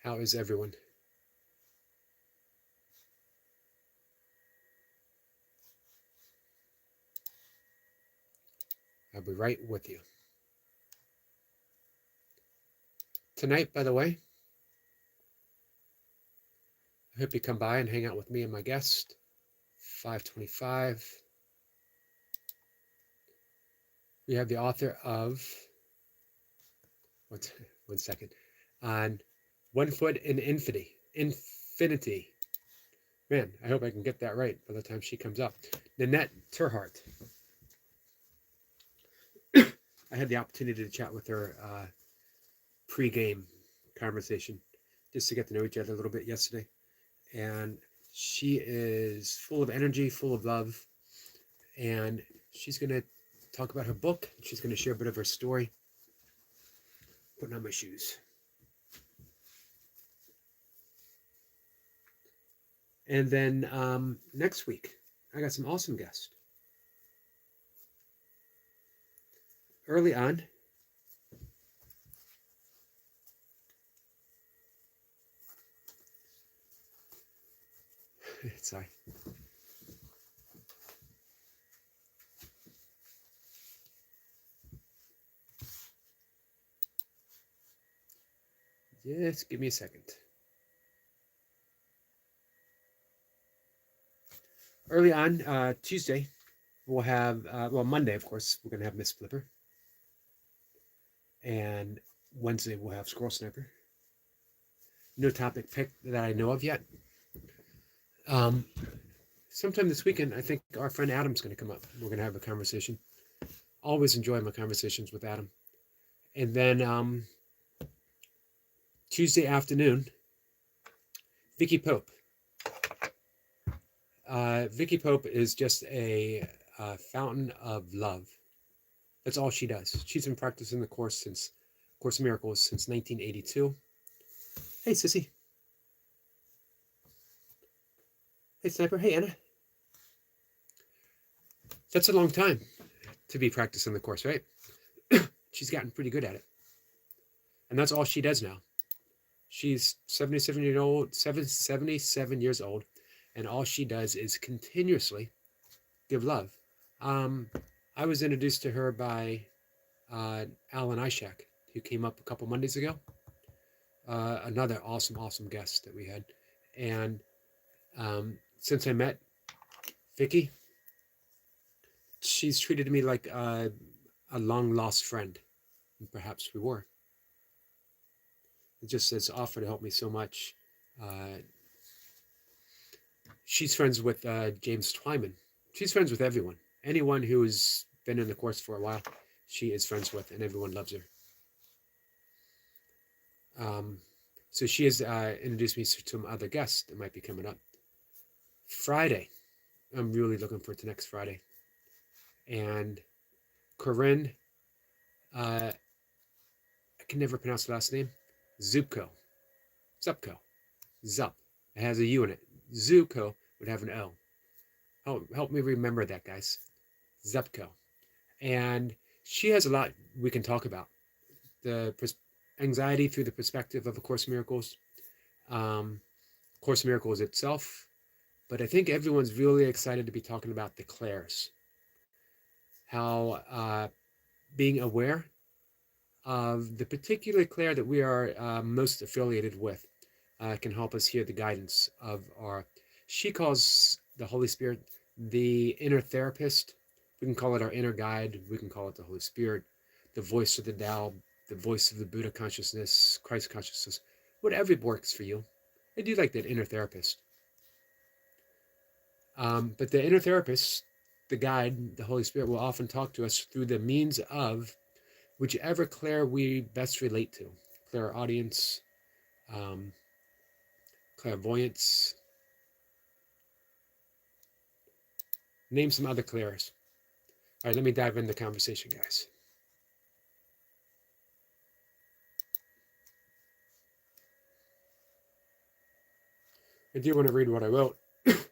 How is everyone? I'll be right with you. Tonight, by the way, I hope you come by and hang out with me and my guest. 525. We have the author of, one second, on One Foot in Infinity. Infinity. Man, I hope I can get that right by the time she comes up. Nanette Terhart. I had the opportunity to chat with her pre-game conversation just to get to know each other a little bit yesterday. And she is full of energy, full of love. And she's going to talk about her book. She's going to share a bit of her story. Putting on my shoes. And then next week, I got some awesome guests. Early on, sorry. Just give me a second. Early on, Tuesday, we'll have, Monday, of course, we're going to have Miss Flipper. And Wednesday, we'll have Squirrel Sniper. No topic pick that I know of yet. Sometime this weekend, I think our friend Adam's going to come up. We're going to have a conversation. Always enjoy my conversations with Adam. And then Tuesday afternoon, Vicky Pope. Vicky Pope is just a fountain of love. That's all she does. She's been practicing the Course of Miracles since 1982. Hey, Sissy. Hey, Sniper. Hey, Anna. That's a long time to be practicing the Course, right? She's gotten pretty good at it. And that's all she does now. She's 77 years old, and all she does is continuously give love. I was introduced to her by Alan Ishak, who came up a couple Mondays ago. Another awesome guest that we had. And since I met Vicky, she's treated me like a long-lost friend, and perhaps we were. It just has offered to help me so much. She's friends with James Twyman. She's friends with everyone. Anyone who's been in the Course for a while, she is friends with, and everyone loves her. So she has introduced me to some other guests that might be coming up. Friday, I'm really looking forward to next Friday. And Corinne, I can never pronounce the last name, Zupko. Zup. It has a U in it. Zuko would have an O. Help me remember that, guys. Zupko. And she has a lot we can talk about. The anxiety through the perspective of A Course in Miracles, Course in Miracles itself, but I think everyone's really excited to be talking about the clairs. How being aware of the particular clair that we are most affiliated with can help us hear the guidance of she calls the Holy Spirit the inner therapist. We can call it our inner guide. We can call it the Holy Spirit, the voice of the Tao, the voice of the Buddha consciousness, Christ consciousness, whatever works for you. I do like that inner therapist. But the inner therapist, the guide, the Holy Spirit, will often talk to us through the means of whichever clair we best relate to. Clairaudience, clairvoyance. Name some other clairs. All right, let me dive into the conversation, guys. I do want to read what I wrote. It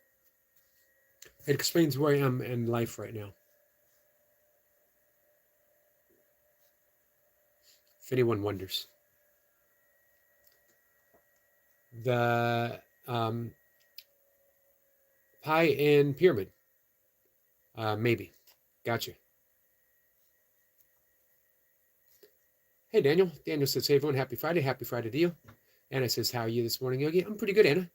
explains where I am in life right now. If anyone wonders. the pie and pyramid. Maybe. Gotcha. Hey, Daniel. Daniel says, hey, everyone, happy Friday. Happy Friday to you. Anna says, how are you this morning, Yogi? I'm pretty good, Anna.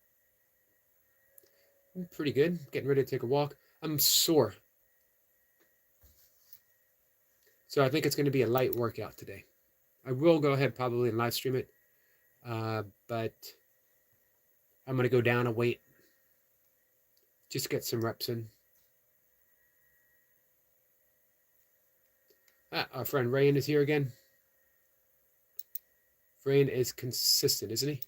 I'm pretty good. Getting ready to take a walk. I'm sore. So I think it's going to be a light workout today. I will go ahead probably and live stream it. But I'm going to go down a weight. Just get some reps in. Our friend Rayan is here again. Rayan is consistent, isn't he?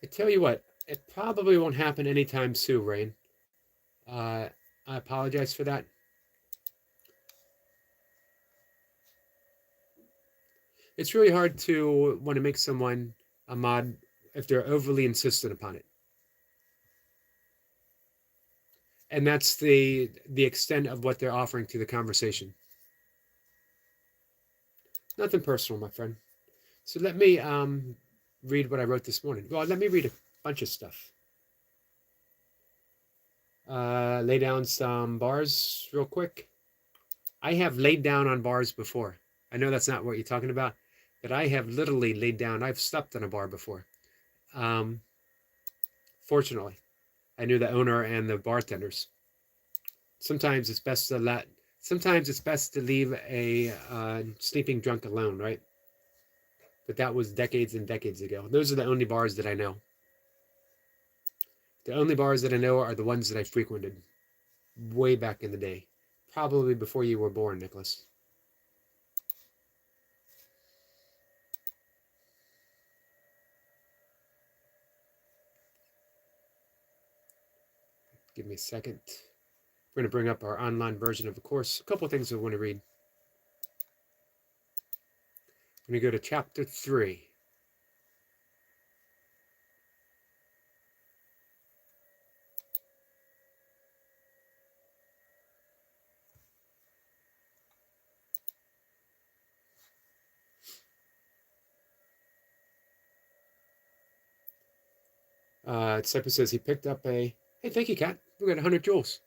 I tell you what, it probably won't happen anytime soon, Rayan. I apologize for that. It's really hard to want to make someone a mod if they're overly insistent upon it. And that's the extent of what they're offering to the conversation. Nothing personal, my friend. So let me read what I wrote this morning. Well, let me read a bunch of stuff. Lay down some bars real quick. I have laid down on bars before. I know that's not what you're talking about, but I have literally laid down. I've slept on a bar before. Fortunately, I knew the owner and the bartenders. Sometimes it's best to leave a sleeping drunk alone, right? But that was decades and decades ago. Those are the only bars that I know. The only bars that I know are the ones that I frequented way back in the day. Probably before you were born, Nicholas. Give me a second. We're going to bring up our online version of the course. A couple of things I want to read. I'm going to go to chapter 3. Cypher says he picked up a... Hey, thank you, Kat. We got 100 joules.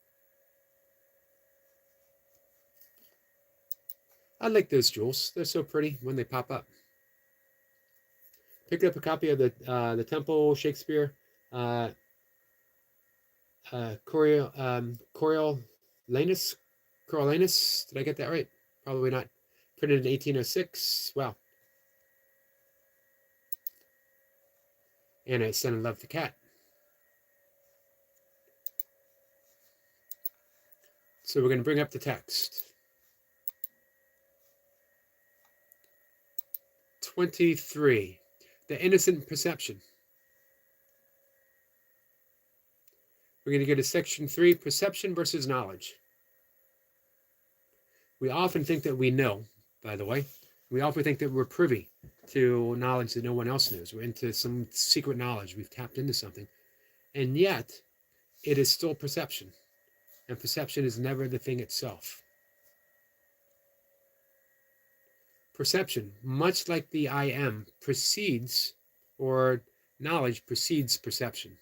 I like those jewels. They're so pretty when they pop up. Picked up a copy of the Temple Shakespeare Coriolanus. Coriolanus. Did I get that right? Probably not. Printed in 1806. Wow. And I sent and loved the cat. So we're going to bring up the text. 23. The innocent perception. We're going to go to section 3, perception versus knowledge. We often think that we know, by the way. We often think that we're privy to knowledge that no one else knows. We're into some secret knowledge. We've tapped into something. And yet, it is still perception. And perception is never the thing itself. Perception, much like the I am, precedes, or knowledge precedes perception.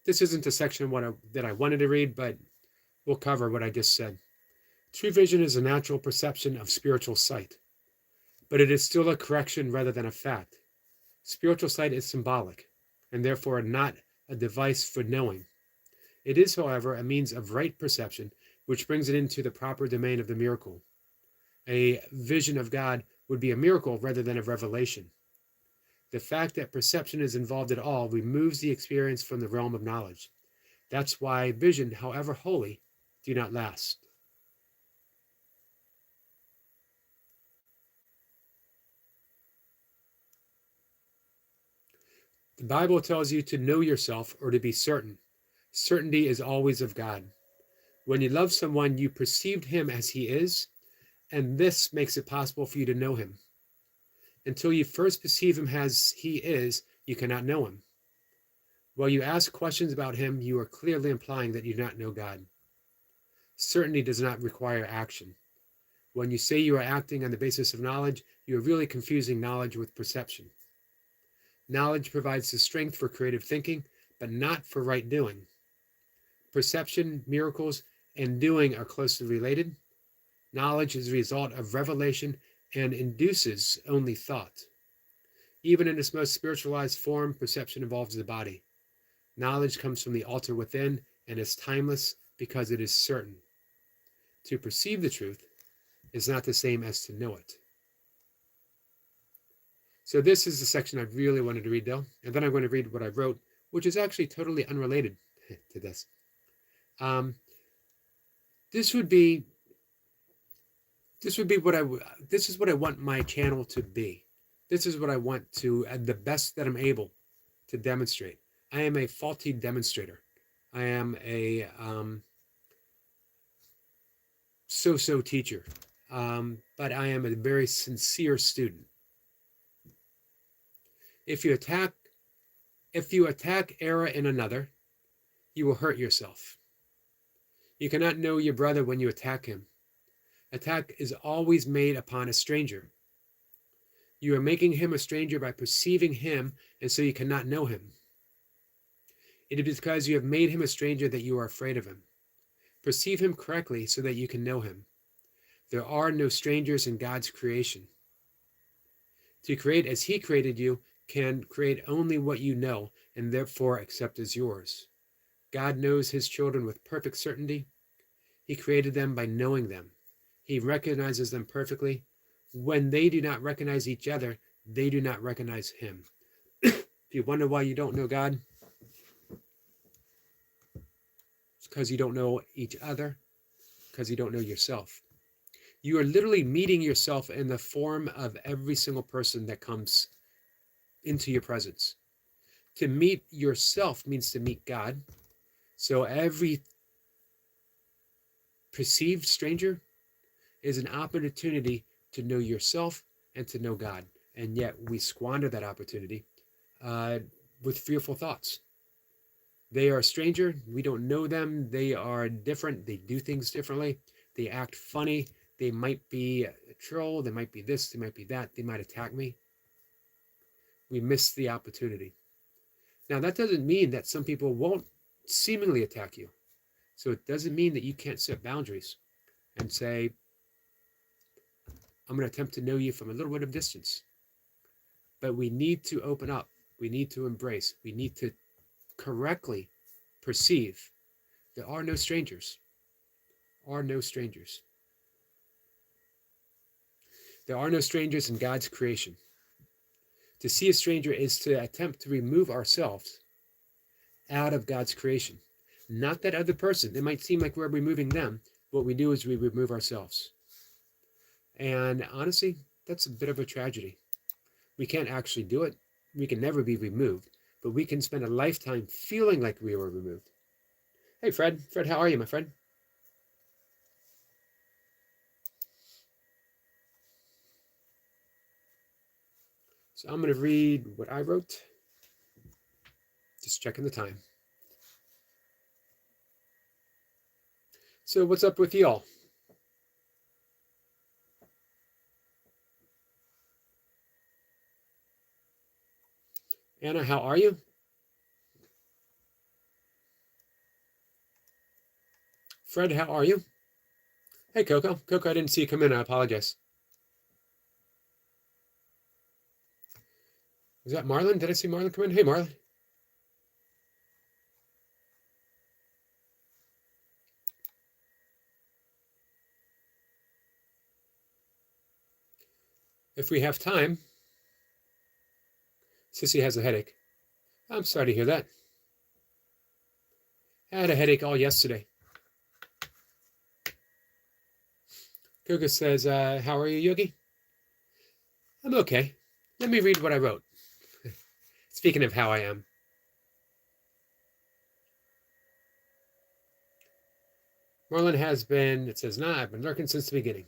This isn't a section that I wanted to read, but we'll cover what I just said. True vision is a natural perception of spiritual sight, but it is still a correction rather than a fact. Spiritual sight is symbolic, and therefore not a device for knowing. It is, however, a means of right perception, which brings it into the proper domain of the miracle. A vision of God would be a miracle rather than a revelation. The fact that perception is involved at all removes the experience from the realm of knowledge. That's why vision, however holy, do not last. The Bible tells you to know yourself or to be certain. Certainty is always of God. When you love someone, you perceive him as he is, and this makes it possible for you to know him. Until you first perceive him as he is, you cannot know him. While you ask questions about him, you are clearly implying that you do not know God. Certainty does not require action. When you say you are acting on the basis of knowledge, you are really confusing knowledge with perception. Knowledge provides the strength for creative thinking, but not for right doing. Perception, miracles, and doing are closely related. Knowledge is a result of revelation and induces only thought. Even in its most spiritualized form, perception involves the body. Knowledge comes from the altar within and is timeless because it is certain. To perceive the truth is not the same as to know it. So this is the section I really wanted to read, though, and then I'm going to read what I wrote, which is actually totally unrelated to this. This is what I want my channel to be. This is what I want to, the best that I'm able to demonstrate. I am a faulty demonstrator. I am a so-so teacher, but I am a very sincere student. If you attack error in another, you will hurt yourself. You cannot know your brother when you attack him. Attack is always made upon a stranger. You are making him a stranger by perceiving him, and so you cannot know him. It is because you have made him a stranger that you are afraid of him. Perceive him correctly so that you can know him. There are no strangers in God's creation. To create as he created you can create only what you know and therefore accept as yours. God knows his children with perfect certainty. He created them by knowing them. He recognizes them perfectly. When they do not recognize each other, they do not recognize him. If you wonder why you don't know God, it's because you don't know each other, because you don't know yourself. You are literally meeting yourself in the form of every single person that comes into your presence. To meet yourself means to meet God. So every perceived stranger is an opportunity to know yourself and to know God. And yet we squander that opportunity with fearful thoughts. They are a stranger. We don't know them. They are different. They do things differently. They act funny. They might be a troll. They might be this. They might be that. They might attack me. We miss the opportunity. Now, that doesn't mean that some people won't seemingly attack you. So it doesn't mean that you can't set boundaries and say, I'm going to attempt to know you from a little bit of distance. But we need to open up. We need to embrace. We need to correctly perceive there are no strangers. Are no strangers. There are no strangers in God's creation. To see a stranger is to attempt to remove ourselves out of God's creation. Not that other person. It might seem like we're removing them. What we do is we remove ourselves. And honestly, that's a bit of a tragedy. We can't actually do it. We can never be removed, but we can spend a lifetime feeling like we were removed. Hey, Fred. Fred, how are you, my friend? So I'm going to read what I wrote. Just checking the time. So what's up with y'all? Anna, how are you? Fred, how are you? Hey, Coco. Coco, I didn't see you come in. I apologize. Is that Marlon? Did I see Marlon come in? Hey, Marlon. If we have time, Sissy has a headache. I'm sorry to hear that. I had a headache all yesterday. Coco says, how are you, Yogi? I'm okay. Let me read what I wrote. Speaking of how I am, Marlon has been, it says, nah, I've been lurking since the beginning.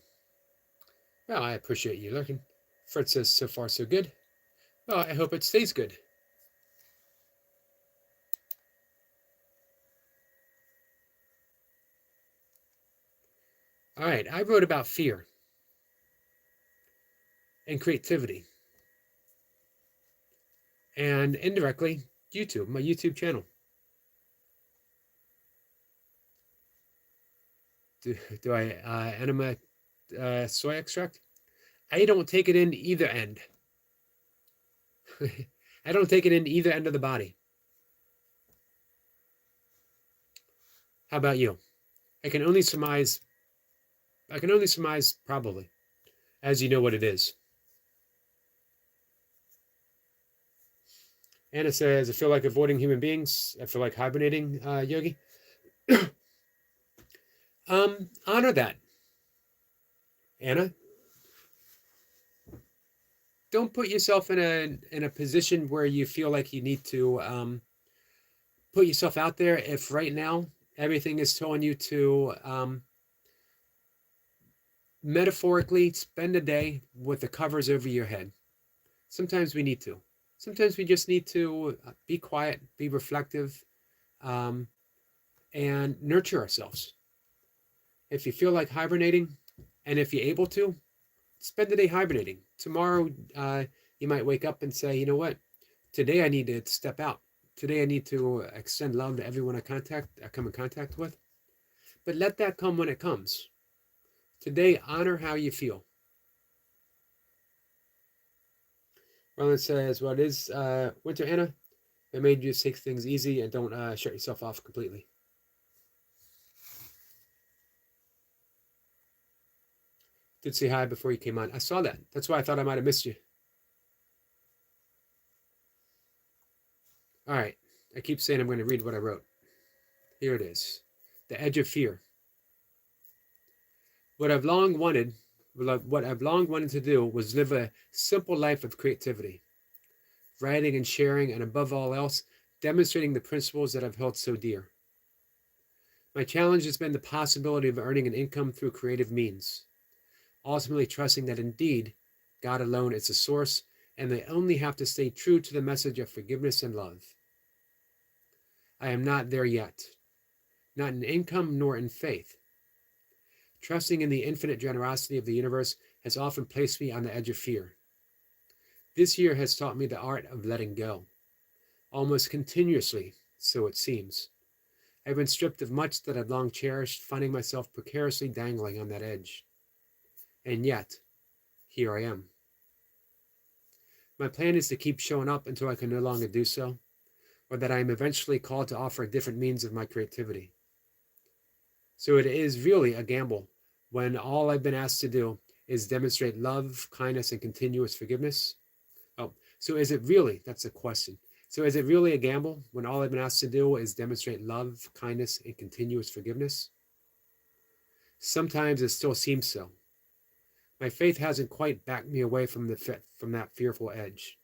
Well, I appreciate you lurking. Fred says, so far so good. Well, I hope it stays good. All right, I wrote about fear and creativity. And indirectly, YouTube, my YouTube channel. Do I enema soy extract? I don't take it in either end. I don't take it in either end of the body. How about you? I can only surmise probably, as you know what it is. Anna says, I feel like avoiding human beings. I feel like hibernating, Yogi. Honor that, Anna. Don't put yourself in a position where you feel like you need to put yourself out there if right now everything is telling you to metaphorically spend a day with the covers over your head. Sometimes we need to. Sometimes we just need to be quiet, be reflective, and nurture ourselves. If you feel like hibernating, and if you're able to, spend the day hibernating. Tomorrow, you might wake up and say, you know what? Today I need to step out. Today I need to extend love to everyone I come in contact with. But let that come when it comes. Today, honor how you feel. Roland says, well, it is winter, Anna. It made you take things easy and don't shut yourself off completely. Did say hi before you came on. I saw that. That's why I thought I might have missed you. All right. I keep saying I'm going to read what I wrote. Here it is. The Edge of Fear. What I've long wanted to do was live a simple life of creativity, writing and sharing, and above all else, demonstrating the principles that I've held so dear. My challenge has been the possibility of earning an income through creative means, ultimately trusting that indeed God alone is the source, and they only have to stay true to the message of forgiveness and love. I am not there yet, not in income nor in faith. Trusting in the infinite generosity of the universe has often placed me on the edge of fear. This year has taught me the art of letting go, almost continuously, so it seems. I've been stripped of much that I'd long cherished, finding myself precariously dangling on that edge. And yet, here I am. My plan is to keep showing up until I can no longer do so, or that I am eventually called to offer a different means of my creativity. So it is really a gamble when all I've been asked to do is demonstrate love, kindness, and continuous forgiveness. Oh, so is it really? That's the question. So is it really a gamble when all I've been asked to do is demonstrate love, kindness, and continuous forgiveness? Sometimes it still seems so. My faith hasn't quite backed me away from that fearful edge.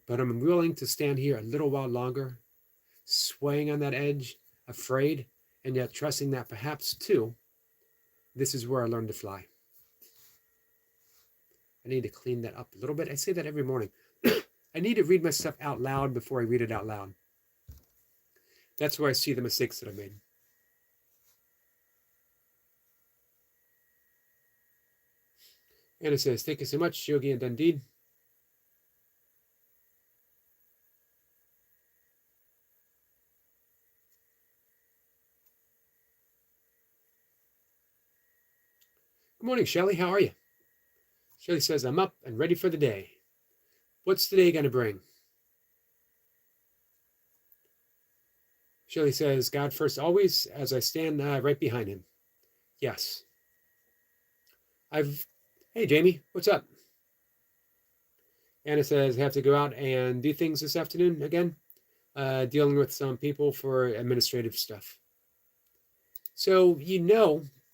But I'm willing to stand here a little while longer, swaying on that edge, afraid, and yet trusting that perhaps, too, this is where I learned to fly. I need to clean that up a little bit. I say that every morning. I need to read my stuff out loud before I read it out loud. That's where I see the mistakes that I made. Anna says, thank you so much, Yogi and Dundee. Good morning, Shelley. How are you? Shelley says, I'm up and ready for the day. What's the day going to bring? Shelley says, God first always, as I stand right behind him. Yes. Hey, Jamie, what's up? Anna says, have to go out and do things this afternoon again, dealing with some people for administrative stuff. So,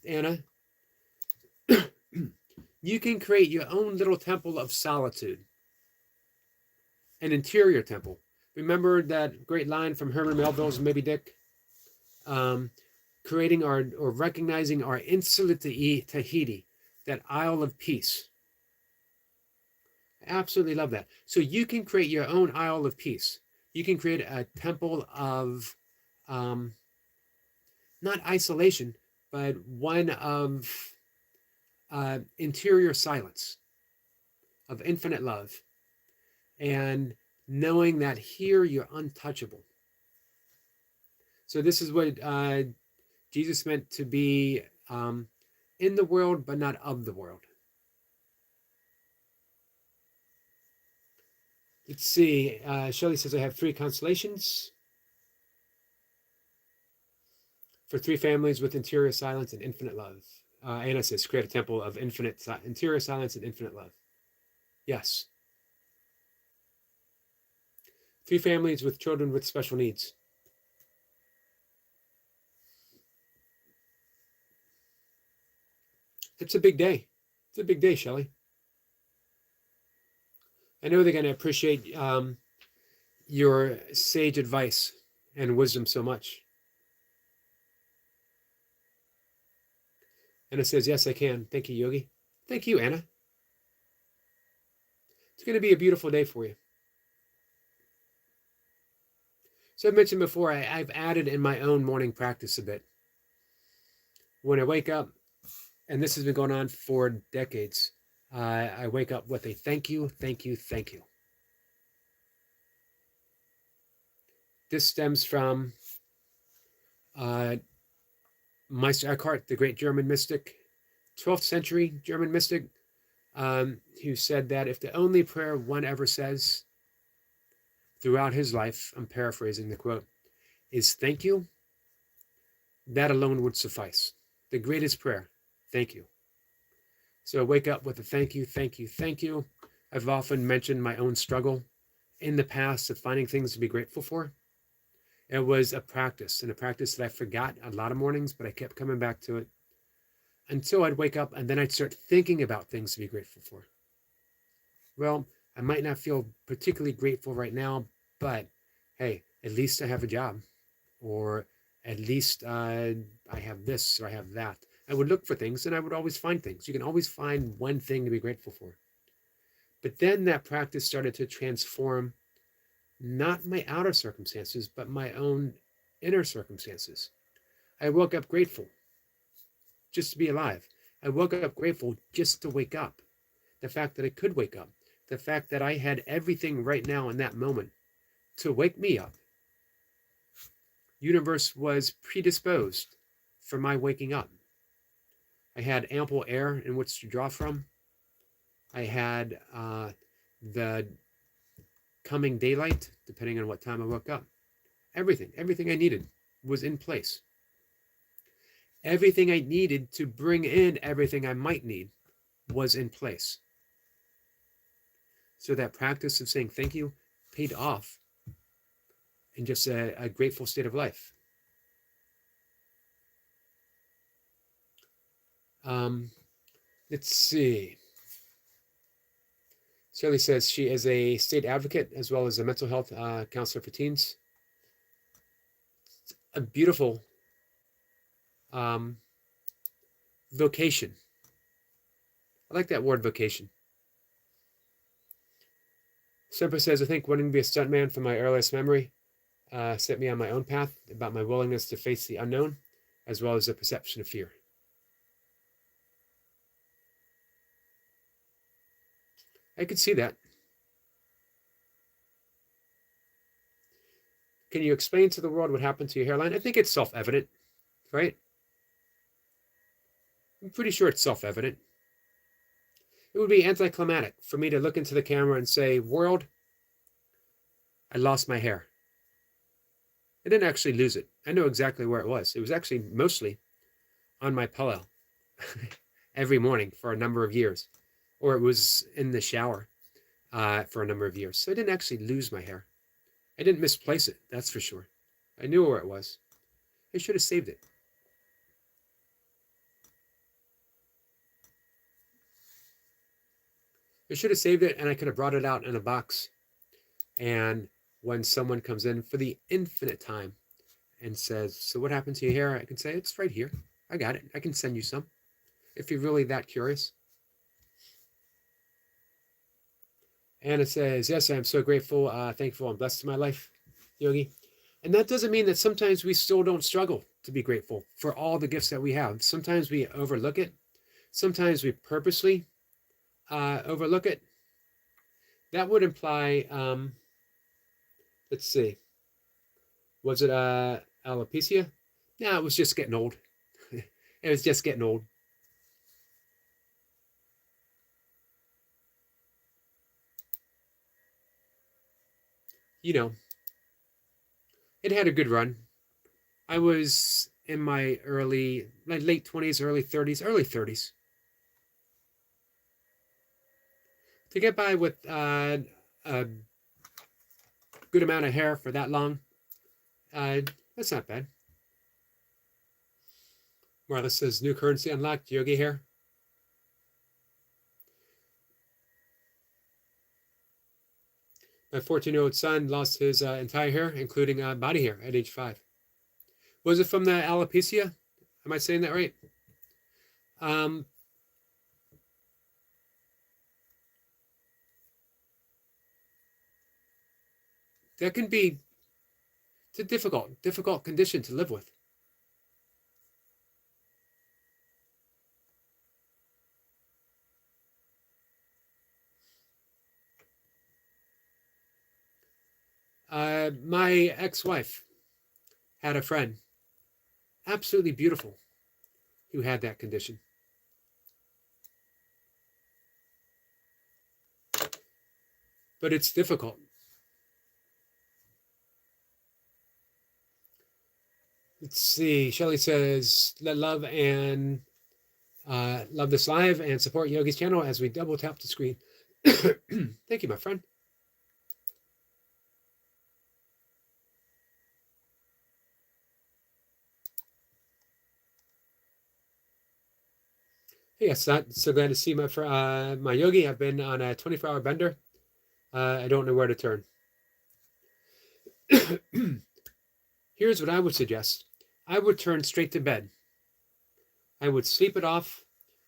Anna, you can create your own little temple of solitude. an interior temple. Remember that great line from Herman Melville's Moby Dick? Creating or recognizing our insula Tahiti, that Isle of Peace. I absolutely love that. So you can create your own Isle of Peace. You can create a temple of not isolation, but one of interior silence, of infinite love, and knowing that here you're untouchable. So this is what Jesus meant to be in the world, but not of the world. Let's see. Shelley says, I have 3 constellations for 3 families with interior silence and infinite love. Anna says, create a temple of interior silence and infinite love. Yes. 3 families with children with special needs. It's a big day. It's a big day, Shelley. I know they're going to appreciate your sage advice and wisdom so much. Anna says, yes, I can. Thank you, Yogi. Thank you, Anna. It's going to be a beautiful day for you. So I mentioned before, I've added in my own morning practice a bit. When I wake up, and this has been going on for decades, I wake up with a thank you, thank you, thank you. This stems from Meister Eckhart, the great German mystic, 12th century German mystic, who said that if the only prayer one ever says throughout his life, I'm paraphrasing the quote, is thank you, that alone would suffice. The greatest prayer, thank you. So I wake up with a thank you, thank you, thank you. I've often mentioned my own struggle in the past of finding things to be grateful for. It was a practice, and a practice that I forgot a lot of mornings, but I kept coming back to it until I'd wake up, and then I'd start thinking about things to be grateful for. Well, I might not feel particularly grateful right now, but hey, at least I have a job, or at least I have this or I have that. I would look for things, and I would always find things. You can always find one thing to be grateful for. But then that practice started to transform not my outer circumstances, but my own inner circumstances. I woke up grateful just to be alive. I woke up grateful just to wake up. The fact that I could wake up. The fact that I had everything right now in that moment to wake me up. Universe was predisposed for my waking up. I had ample air in which to draw from. I had the coming daylight, depending on what time I woke up. Everything I needed was in place. Everything I needed to bring in everything I might need was in place. So that practice of saying thank you paid off in just a grateful state of life. Let's see. Shirley says she is a state advocate as well as a mental health counselor for teens. A beautiful vocation. I like that word, vocation. Semper says, I think wanting to be a stuntman from my earliest memory set me on my own path about my willingness to face the unknown, as well as the perception of fear. I could see that. Can you explain to the world what happened to your hairline? I think it's self-evident, right? I'm pretty sure it's self-evident. It would be anticlimactic for me to look into the camera and say, world, I lost my hair. I didn't actually lose it. I know exactly where it was. It was actually mostly on my pillow every morning for a number of years, or it was in the shower for a number of years. So I didn't actually lose my hair. I didn't misplace it, that's for sure. I knew where it was. I should have saved it. I should have saved it, and I could have brought it out in a box And when someone comes in for the infinite time and says, so what happened to your hair? I can say, it's right here. I got it. I can send you some if you're really that curious. Anna says, yes, I'm so grateful, thankful, and blessed in my life, Yogi. And that doesn't mean that sometimes we still don't struggle to be grateful for all the gifts that we have. Sometimes we overlook it. Sometimes we purposely overlook it. That would imply, let's see, was it alopecia? No, it was just getting old. It was just getting old. You know, it had a good run. I was in my late 20s, early 30s, early 30s. To get by with a good amount of hair for that long, that's not bad. Marla says, new currency unlocked, Yogi hair. My 14-year-old son lost his entire hair, including body hair, at age 5. Was it from the alopecia? Am I saying that right? That can be, it's a difficult condition to live with. My ex-wife had a friend, absolutely beautiful, who had that condition. But it's difficult. Let's see. Shelly says, let love and love this live and support Yogi's channel as we double tap the screen. Thank you, my friend. Yes, so glad to see my Yogi. I've been on a 24-hour bender. I don't know where to turn. Here's what I would suggest. I would turn straight to bed. I would sleep it off.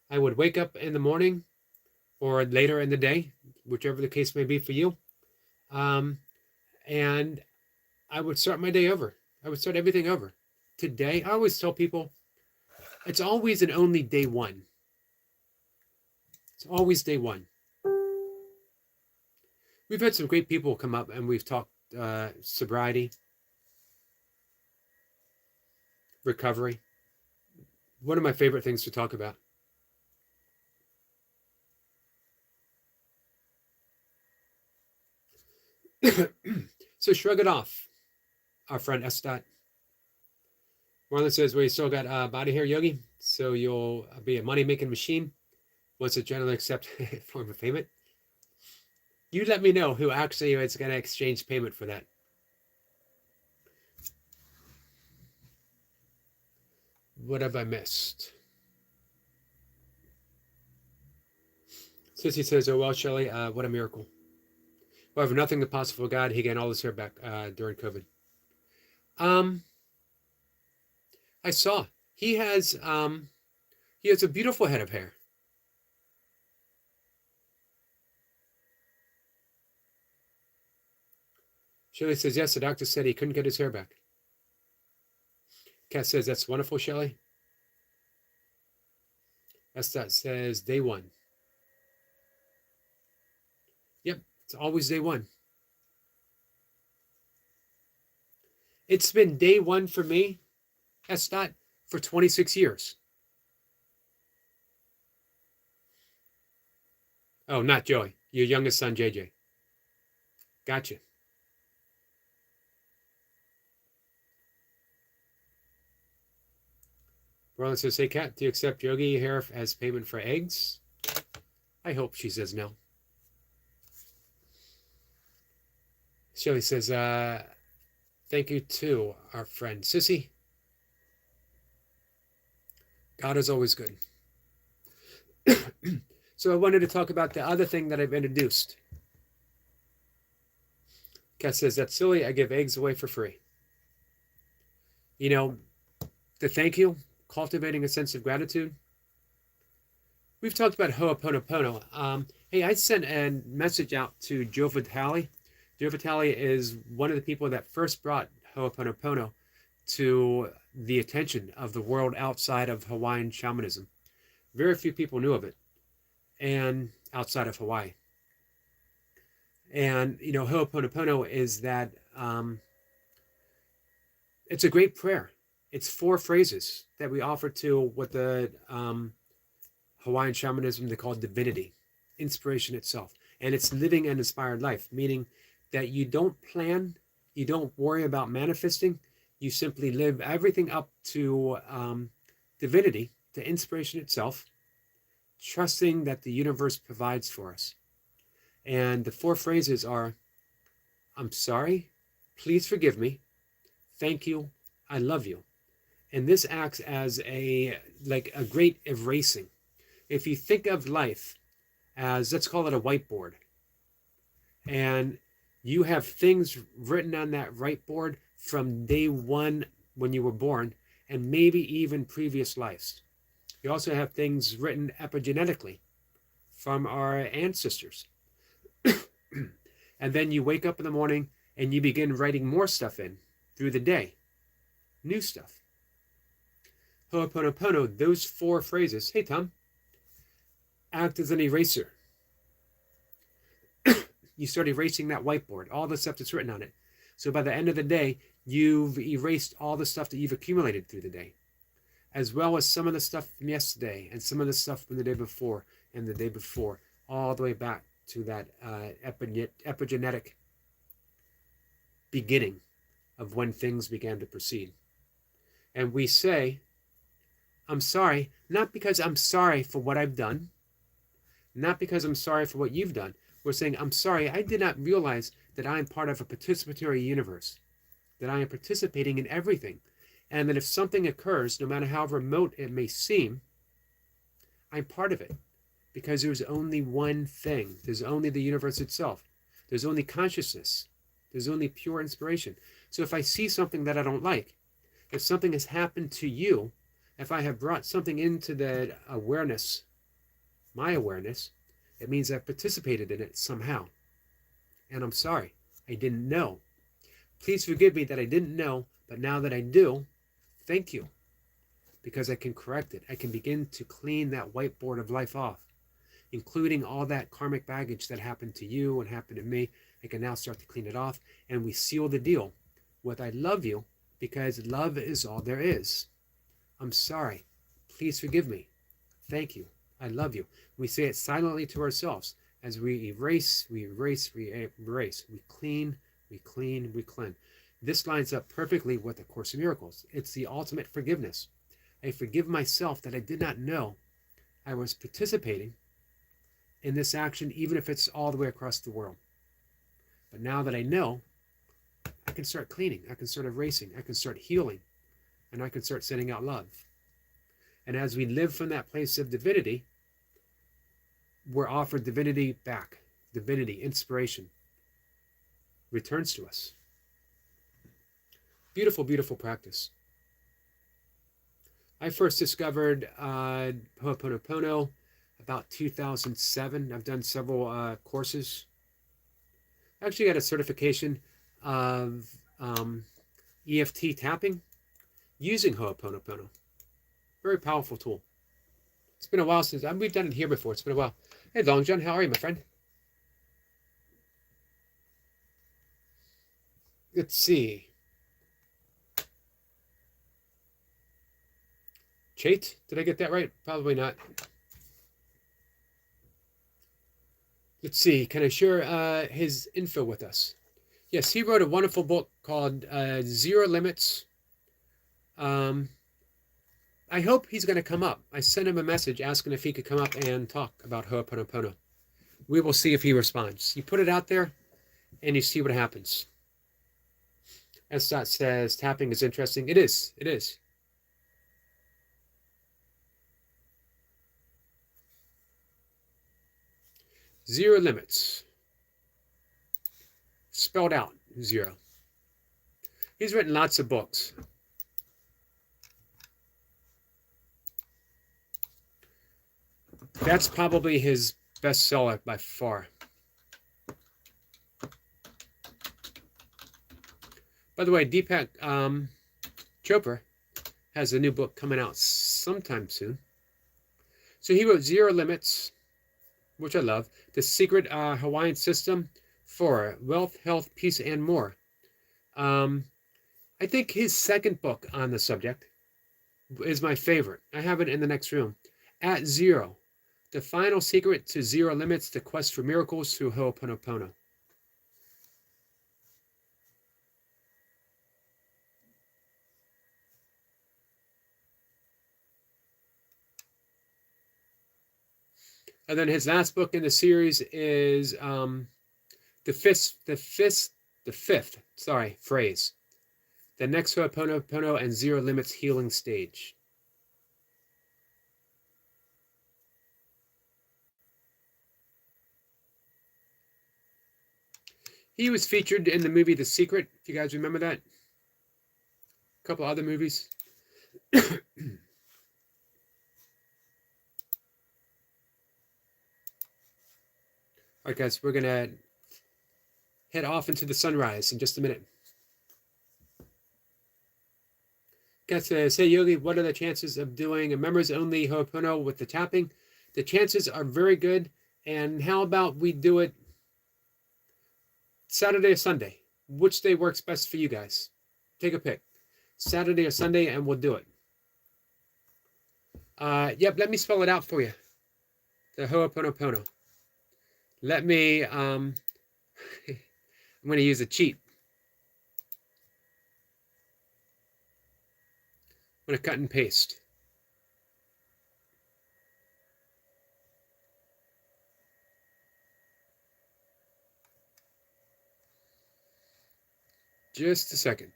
I would wake up in the morning or later in the day, whichever the case may be for you. And I would start my day over. I would start everything over. Today, I always tell people, it's always and only day one. It's always day one. We've had some great people come up and we've talked sobriety, recovery. One of my favorite things to talk about. So shrug it off, our friend Estat. Marlon says, well, you still got body hair, Yogi, so you'll be a money-making machine once it's generally accepted form of payment. You let me know who actually is going to exchange payment for that. What have I missed? Sissy says, oh, well, Shelley, what a miracle. However, nothing the possible God, he gained all his hair back during COVID. I saw he has a beautiful head of hair. Shelley says, yes, the doctor said he couldn't get his hair back. Kat says, that's wonderful, Shelley. Estat says, day one. Yep, it's always day one. It's been day one for me, Estat, for 26 years. Oh, not Joey. Your youngest son, JJ. Gotcha. Roland says, hey, Kat, do you accept Yogi hair as payment for eggs? I hope she says no. Shelly says, thank you to our friend Sissy. God is always good. So I wanted to talk about the other thing that I've introduced. Kat says, that's silly. I give eggs away for free. You know, the thank you, cultivating a sense of gratitude. We've talked about Ho'oponopono. Hey, I sent a message out to Joe Vitale. Joe Vitale is one of the people that first brought Ho'oponopono to the attention of the world outside of Hawaiian shamanism. Very few people knew of it, and outside of Hawaii. And, you know, Ho'oponopono is that it's a great prayer. It's 4 phrases that we offer to what the Hawaiian shamanism they call divinity, inspiration itself. And it's living an inspired life, meaning that you don't plan, you don't worry about manifesting, you simply live everything up to divinity, to inspiration itself, trusting that the universe provides for us. And the 4 phrases are, I'm sorry, please forgive me, thank you, I love you. And this acts as a great erasing. If you think of life as, let's call it a whiteboard, and you have things written on that whiteboard from day one when you were born, and maybe even previous lives. You also have things written epigenetically from our ancestors. And then you wake up in the morning and you begin writing more stuff in through the day, new stuff. Ho'oponopono, those 4 phrases, hey Tom, act as an eraser. You start erasing that whiteboard, all the stuff that's written on it. So by the end of the day, you've erased all the stuff that you've accumulated through the day, as well as some of the stuff from yesterday and some of the stuff from the day before and the day before, all the way back to that epigenetic beginning of when things began to proceed. And we say, I'm sorry, not because I'm sorry for what I've done, not because I'm sorry for what you've done. We're saying, I'm sorry, I did not realize that I am part of a participatory universe, that I am participating in everything, and that if something occurs, no matter how remote it may seem, I'm part of it, because there's only one thing. There's only the universe itself. There's only consciousness. There's only pure inspiration. So if I see something that I don't like, if something has happened to you, if I have brought something into the awareness, my awareness, it means I've participated in it somehow. And I'm sorry, I didn't know. Please forgive me that I didn't know, but now that I do, thank you. Because I can correct it. I can begin to clean that whiteboard of life off, including all that karmic baggage that happened to you and happened to me. I can now start to clean it off, and we seal the deal with I love you, because love is all there is. I'm sorry. Please forgive me. Thank you. I love you. We say it silently to ourselves as we erase, we erase, we erase. We clean, we clean, we cleanse. This lines up perfectly with the Course in Miracles. It's the ultimate forgiveness. I forgive myself that I did not know I was participating in this action, even if it's all the way across the world. But now that I know, I can start cleaning, I can start erasing, I can start healing, and I can start sending out love. And as we live from that place of divinity, we're offered divinity back. Divinity, inspiration, returns to us. Beautiful, beautiful practice. I first discovered Ho'oponopono about 2007. I've done several courses. I actually got a certification of EFT tapping using Ho'oponopono. Very powerful tool. It's been a while since we've done it here before. It's been a while. Hey, Long John, how are you, my friend? Let's see. Chait, did I get that right? Probably not. Let's see. Can I share his info with us? Yes, he wrote a wonderful book called Zero Limits. I hope he's going to come up. I sent him a message asking if he could come up and talk about Ho'oponopono. We will see if he responds. You put it out there, and you see what happens. S. Dot says, tapping is interesting. It is. It is. Zero limits. Spelled out. 0. He's written lots of books. That's probably his bestseller by far. By the way, Deepak Chopra has a new book coming out sometime soon. So he wrote Zero Limits, which I love, The Secret Hawaiian System for Wealth, Health, Peace, and More. I think his second book on the subject is my favorite. I have it in the next room. At Zero, The Final Secret to Zero Limits, The Quest for Miracles Through Ho'oponopono. And then his last book in the series is the fifth phrase. The next Ho'oponopono and Zero Limits Healing Stage. He was featured in the movie The Secret, if you guys remember that. A couple other movies. All right, guys, we're going to head off into the sunrise in just a minute. Guys says, hey, Yogi, what are the chances of doing a members-only Ho'opono with the tapping? The chances are very good. And how about we do it Saturday or Sunday? Which day works best for you guys? Take a pick. Saturday or Sunday, and we'll do it. Yep, let me spell it out for you. The Ho'oponopono. Let me, I'm going to use a cheat. I'm going to cut and paste. Just a second.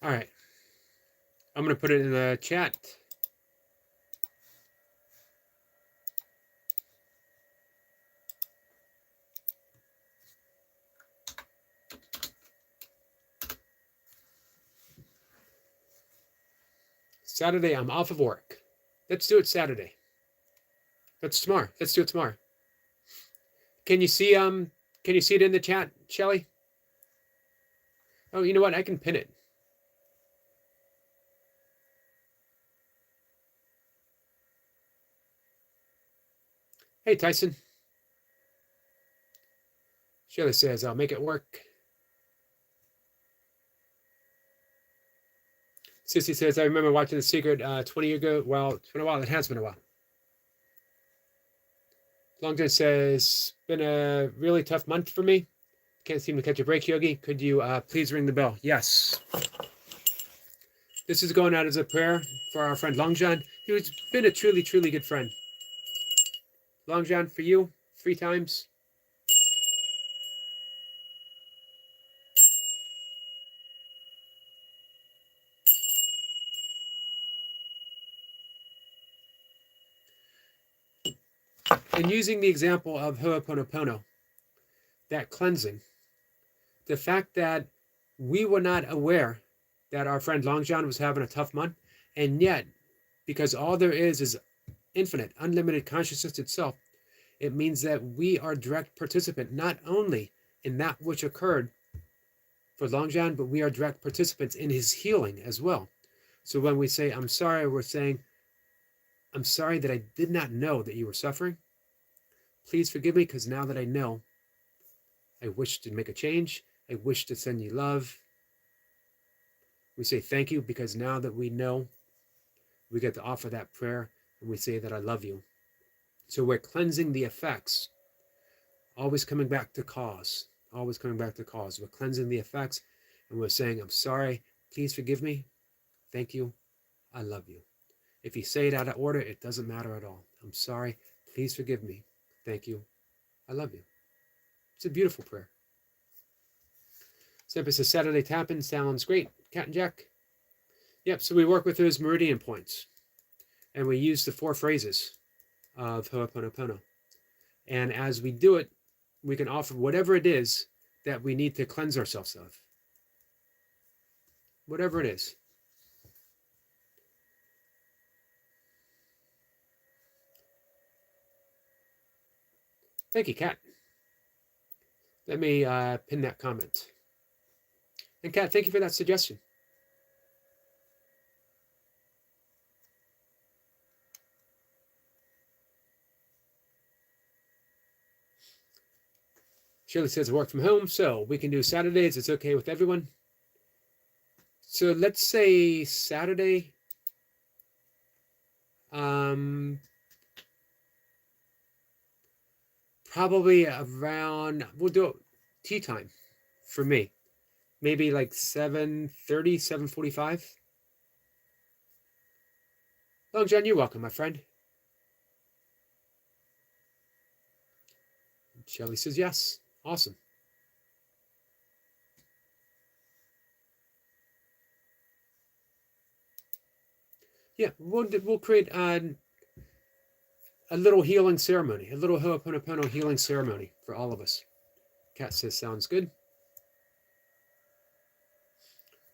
All right. I'm going to put it in the chat. Saturday, I'm off of work. Let's do it Saturday. That's tomorrow. Let's do it tomorrow. Can you see it in the chat, Shelly? Oh, you know what? I can pin it. Hey, Tyson. Shelly says, I'll make it work. Sissy says, I remember watching The Secret 20 years ago. Well, it's been a while. It has been a while. Longton says, been a really tough month for me. Can't seem to catch a break, Yogi. Could you please ring the bell? Yes. This is going out as a prayer for our friend Longjan, who's been a truly, truly good friend. Longjan, for you, 3 times. And using the example of Ho'oponopono, that cleansing, the fact that we were not aware that our friend Longjan was having a tough month, and yet, because all there is infinite, unlimited consciousness itself, it means that we are direct participant, not only in that which occurred for Longjan, but we are direct participants in his healing as well. So when we say, I'm sorry, we're saying, I'm sorry that I did not know that you were suffering. Please forgive me, because now that I know, I wish to make a change. I wish to send you love. We say thank you, because now that we know, we get to offer that prayer, and we say that I love you. So we're cleansing the effects, always coming back to cause, always coming back to cause. We're cleansing the effects, and we're saying, I'm sorry, please forgive me. Thank you. I love you. If you say it out of order, it doesn't matter at all. I'm sorry. Please forgive me. Thank you. I love you. It's a beautiful prayer. Simple says Saturday tapping sounds great. Cat and Jack. Yep, so we work with those meridian points. And we use the 4 phrases of Ho'oponopono. And as we do it, we can offer whatever it is that we need to cleanse ourselves of. Whatever it is. Thank you, Kat. Let me pin that comment. And Kat, thank you for that suggestion. Shirley says work from home, so we can do Saturdays. It's okay with everyone. So let's say Saturday. Probably around, we'll do it tea time for me. Maybe like 7:30, 7:45. Long John, you're welcome, my friend. Shelley says yes. Awesome. Yeah, we'll create a little healing ceremony, a little Ho'oponopono healing ceremony for all of us. Kat says sounds good.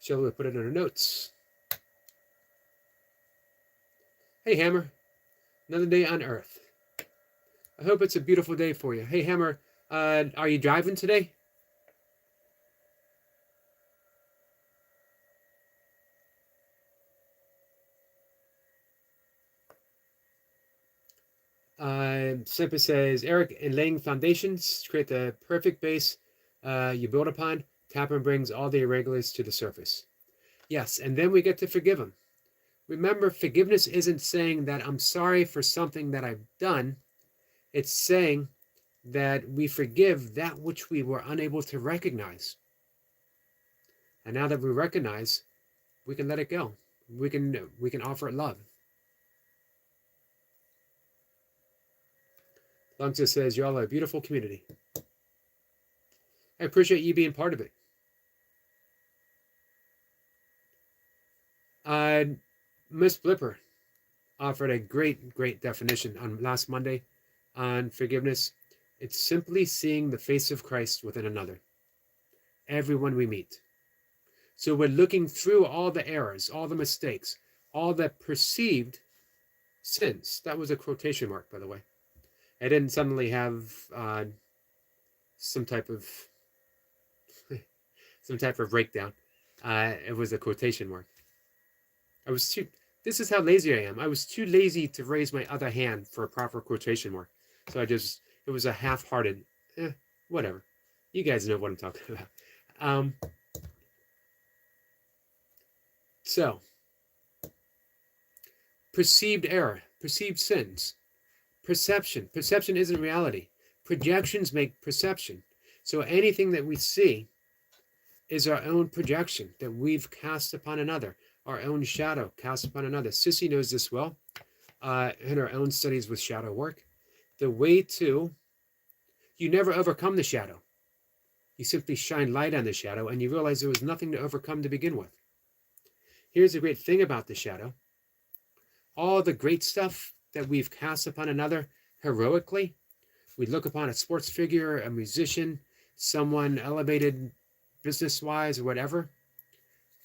Shelley will put it in her notes. Hey, Hammer. Another day on Earth. I hope it's a beautiful day for you. Hey, Hammer, are you driving today? Simpa says, Eric, in laying foundations, create the perfect base you build upon. Tappan brings all the irregulars to the surface. Yes, and then we get to forgive them. Remember, forgiveness isn't saying that I'm sorry for something that I've done. It's saying that we forgive that which we were unable to recognize. And now that we recognize, we can let it go. We can offer it love. Lungsa says, y'all are a beautiful community. I appreciate you being part of it. Miss Blipper offered a great definition on last Monday on forgiveness. It's simply seeing the face of Christ within another. Everyone we meet. So we're looking through all the errors, all the mistakes, all the perceived sins. That was a quotation mark, by the way. I didn't suddenly have some type of breakdown. It was a quotation mark. This is how lazy I am. I was too lazy to raise my other hand for a proper quotation mark. So it was a half-hearted, whatever. You guys know what I'm talking about. So, perceived error, perceived sins, perception. Perception isn't reality. Projections make perception. So anything that we see is our own projection that we've cast upon another, our own shadow cast upon another. Sissy knows this well in her own studies with shadow work. The way you never overcome the shadow. You simply shine light on the shadow and you realize there was nothing to overcome to begin with. Here's the great thing about the shadow. All the great stuff that we've cast upon another heroically, we look upon a sports figure, a musician, someone elevated business-wise or whatever,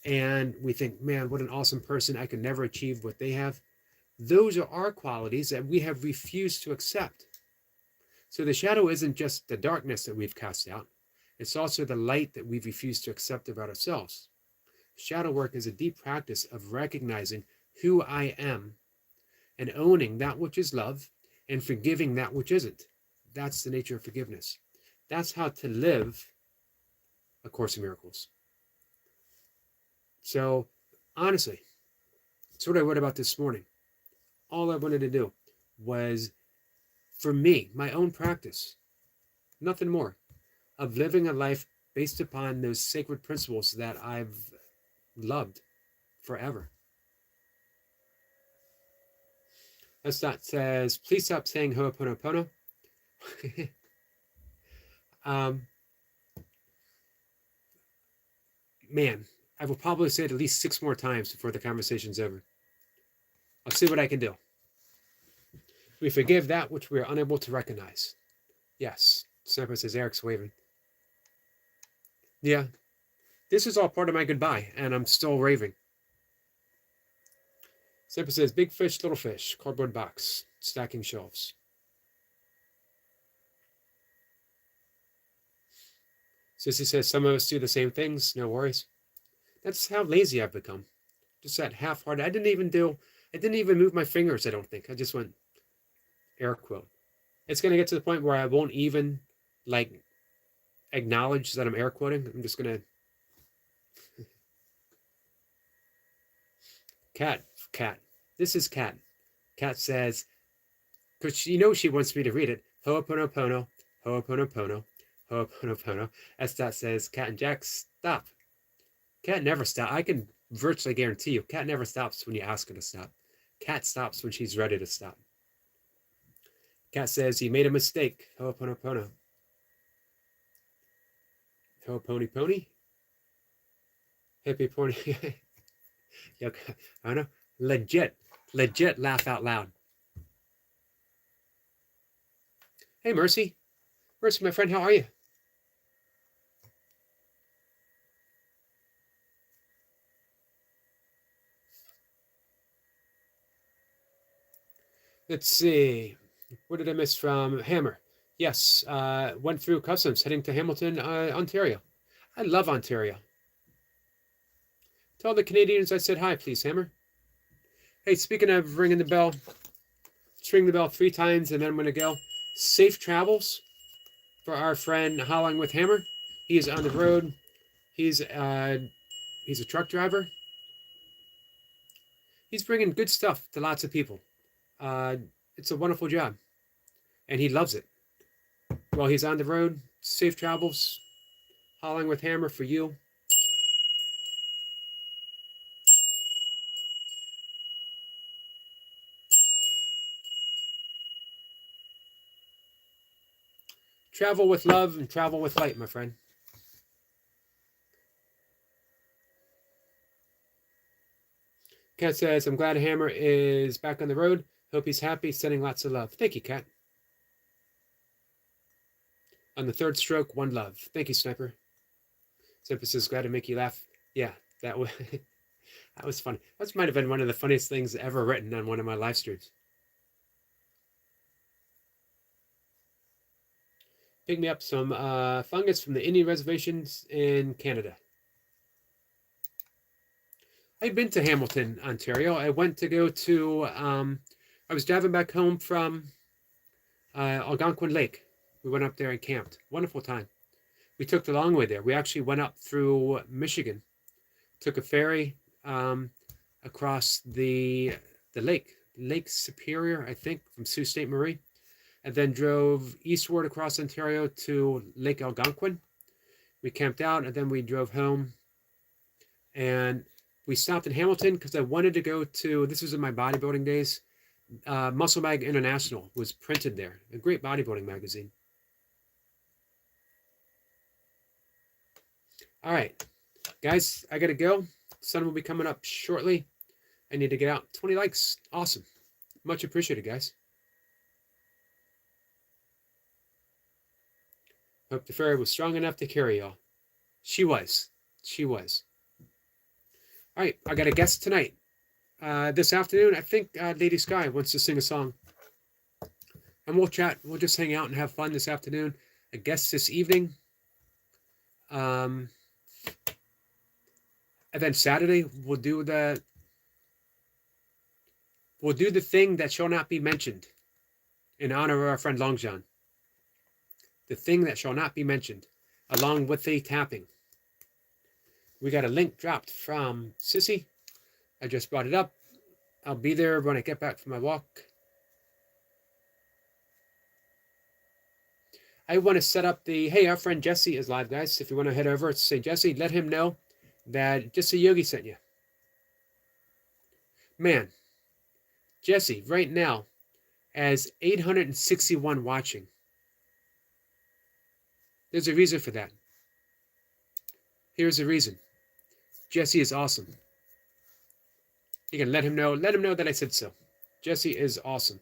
and we think, man, what an awesome person. I could never achieve what they have. Those are our qualities that we have refused to accept. So the shadow isn't just the darkness that we've cast out. It's also the light that we've refused to accept about ourselves. Shadow work is a deep practice of recognizing who I am and owning that which is love and forgiving that which isn't. That's the nature of forgiveness. That's how to live A Course in Miracles. So, honestly, that's what I wrote about this morning. All I wanted to do was, for me, my own practice, nothing more, of living a life based upon those sacred principles that I've loved forever. S. Dot says, please stop saying Ho'oponopono. Man, I will probably say it at least 6 more times before the conversation's over. I'll see what I can do. We forgive that which we are unable to recognize. Yes, Sniper says Eric's waving. Yeah, this is all part of my goodbye, and I'm still raving. Sniper says, big fish, little fish, cardboard box, stacking shelves. Sissy says, some of us do the same things, no worries. That's how lazy I've become. Just that half-hearted. I didn't even move my fingers, I don't think. I just went air quote. It's going to get to the point where I won't even, like, acknowledge that I'm air quoting. I'm just going to... Cat. This is Cat. Cat says, because she knows she wants me to read it. Ho'oponopono, Ho'oponopono, Ho'oponopono. S. Dot says, Cat and Jack, stop. Cat never stops. I can virtually guarantee you, Cat never stops when you ask her to stop. Cat stops when she's ready to stop. Cat says, you made a mistake. Ho'oponopono. Ho'opony pony? Hippie pony. I know. Legit laugh out loud. Hey, Mercy, my friend, how are you? Let's see. What did I miss from Hammer? Yes, went through customs heading to Hamilton, Ontario. I love Ontario. Tell the Canadians I said hi, please, Hammer. Hey, speaking of ringing the bell, let's ring the bell 3 times and then I'm going to go. Safe travels for our friend Howling with Hammer. He is on the road. He's a truck driver. He's bringing good stuff to lots of people. It's a wonderful job, and he loves it. While he's on the road, safe travels. Howling with Hammer for you. Travel with love and travel with light, my friend. Cat says, I'm glad Hammer is back on the road. Hope he's happy, sending lots of love. Thank you, Cat. On the 3rd stroke, 1 love. Thank you, Sniper. Sniper says, glad to make you laugh. Yeah, that was, that was funny. That might have been one of the funniest things ever written on one of my live streams. Pick me up some fungus from the Indian reservations in Canada. I've been to Hamilton, Ontario. I went to go to, I was driving back home from Algonquin Lake. We went up there and camped. Wonderful time. We took the long way there. We actually went up through Michigan, took a ferry across the lake, Lake Superior, I think, from Sault Ste. Marie, and then drove eastward across Ontario to Lake Algonquin. We camped out, and then we drove home, and we stopped in Hamilton because I wanted to go to, this was in my bodybuilding days, Muscle Mag International was printed there, a great bodybuilding magazine. All right, guys, I got to go. Sun will be coming up shortly. I need to get out. 20 likes. Awesome. Much appreciated, guys. Hope the fairy was strong enough to carry y'all. She was. All right, I got a guest tonight. This afternoon, I think Lady Sky wants to sing a song. And we'll chat. We'll just hang out and have fun this afternoon. A guest this evening. And then Saturday, we'll do the thing that shall not be mentioned in honor of our friend Long John. The thing that shall not be mentioned, along with the tapping. We got a link dropped from Sissy. I just brought it up. I'll be there when I get back from my walk. I want to set up the, hey, our friend Jesse is live, guys. If you want to head over, say, Jesse, let him know that just a Yogi sent you. Man, Jesse, right now, as 861 watching. There's a reason for that. Here's the reason. Jesse is awesome. You can let him know that I said so. Jesse is awesome.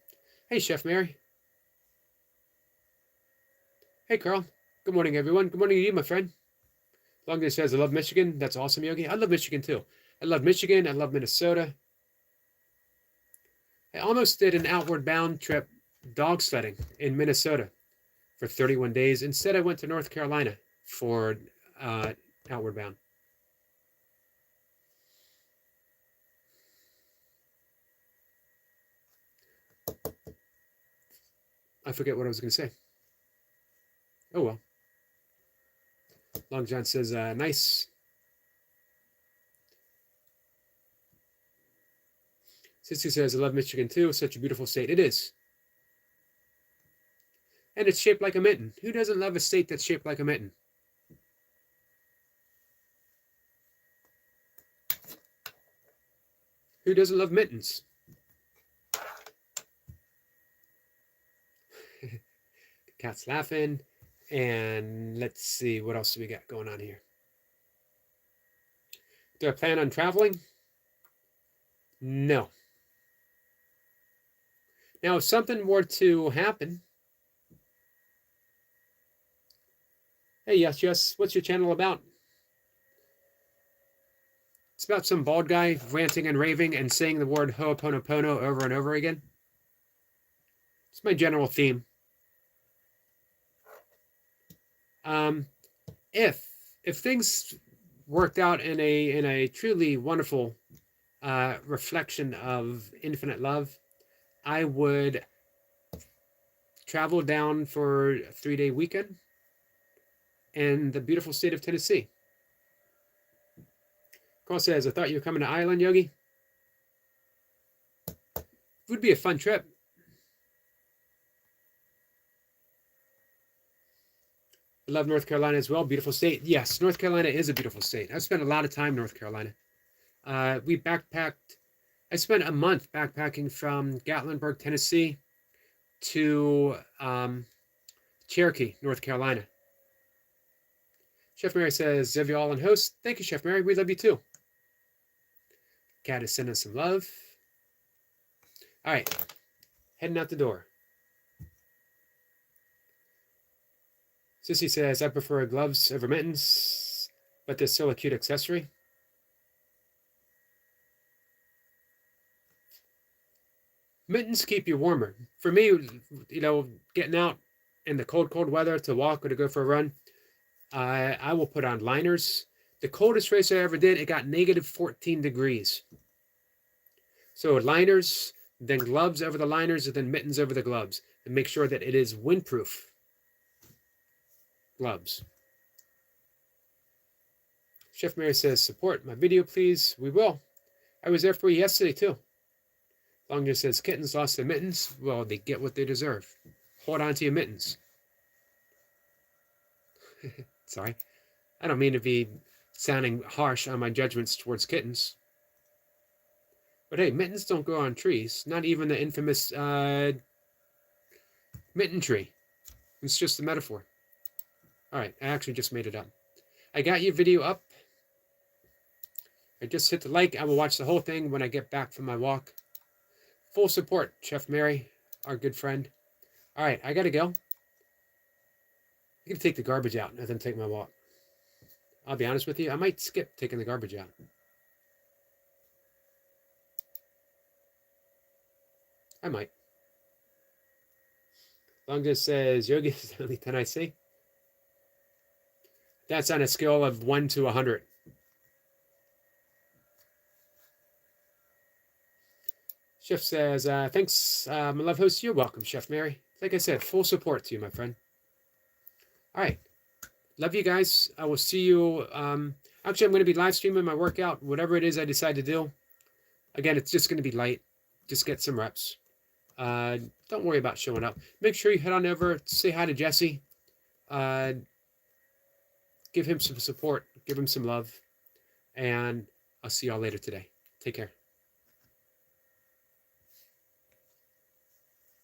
Hey, Chef Mary. Hey, Carl. Good morning, everyone. Good morning to you, my friend. Longden says, I love Michigan. That's awesome, Yogi. I love Michigan, too. I love Michigan. I love Minnesota. I almost did an outward bound trip dog sledding in Minnesota for 31 days. Instead, I went to North Carolina for outward bound. I forget what I was going to say. Oh, well. Long John says, nice. Sissy says, I love Michigan too. Such a beautiful state. It is. And it's shaped like a mitten. Who doesn't love a state that's shaped like a mitten? Who doesn't love mittens? The cat's laughing. And let's see, what else do we got going on here? Do I plan on traveling? No. Now, if something were to happen, hey, yes, what's your channel about? It's about some bald guy ranting and raving and saying the word Ho'oponopono over and over again. It's my general theme. If things worked out in a truly wonderful reflection of infinite love, I would travel down for a 3-day weekend in the beautiful state of Tennessee. Carl says, I thought you were coming to Ireland, Yogi. It would be a fun trip. I love North Carolina as well. Beautiful state. Yes, North Carolina is a beautiful state. I've spent a lot of time in North Carolina. We backpacked. I spent a month backpacking from Gatlinburg, Tennessee to Cherokee, North Carolina. Chef Mary says, Zevial and host. Thank you, Chef Mary. We love you too. Cat is sending some love. All right, heading out the door. Sissy says, I prefer gloves over mittens, but they're still a cute accessory. Mittens keep you warmer. For me, getting out in the cold weather to walk or to go for a run, I will put on liners. The coldest race I ever did, it got negative 14 degrees. So liners, then gloves over the liners, and then mittens over the gloves. And make sure that it is windproof gloves. Chef Mary says, support my video, please. We will. I was there for you yesterday, too. Longner says, kittens lost their mittens. Well, they get what they deserve. Hold on to your mittens. Sorry. I don't mean to be sounding harsh on my judgments towards kittens. But hey, mittens don't grow on trees. Not even the infamous mitten tree. It's just a metaphor. All right, I actually just made it up. I got your video up. I just hit the like. I will watch the whole thing when I get back from my walk. Full support, Chef Mary, our good friend. All right, I got to go. I got to take the garbage out and then take my walk. I'll be honest with you, I might skip taking the garbage out. I might. Longest says, Yogi is the only 10 I see. That's on a scale of 1 to 100. Chef says, thanks, my love host. You're welcome, Chef Mary. Like I said, full support to you, my friend. All right. Love you guys. I will see you. Actually, I'm going to be live streaming my workout, whatever it is I decide to do. Again, it's just going to be light. Just get some reps. Don't worry about showing up. Make sure you head on over, say hi to Jesse. Give him some support. Give him some love. And I'll see y'all later today. Take care.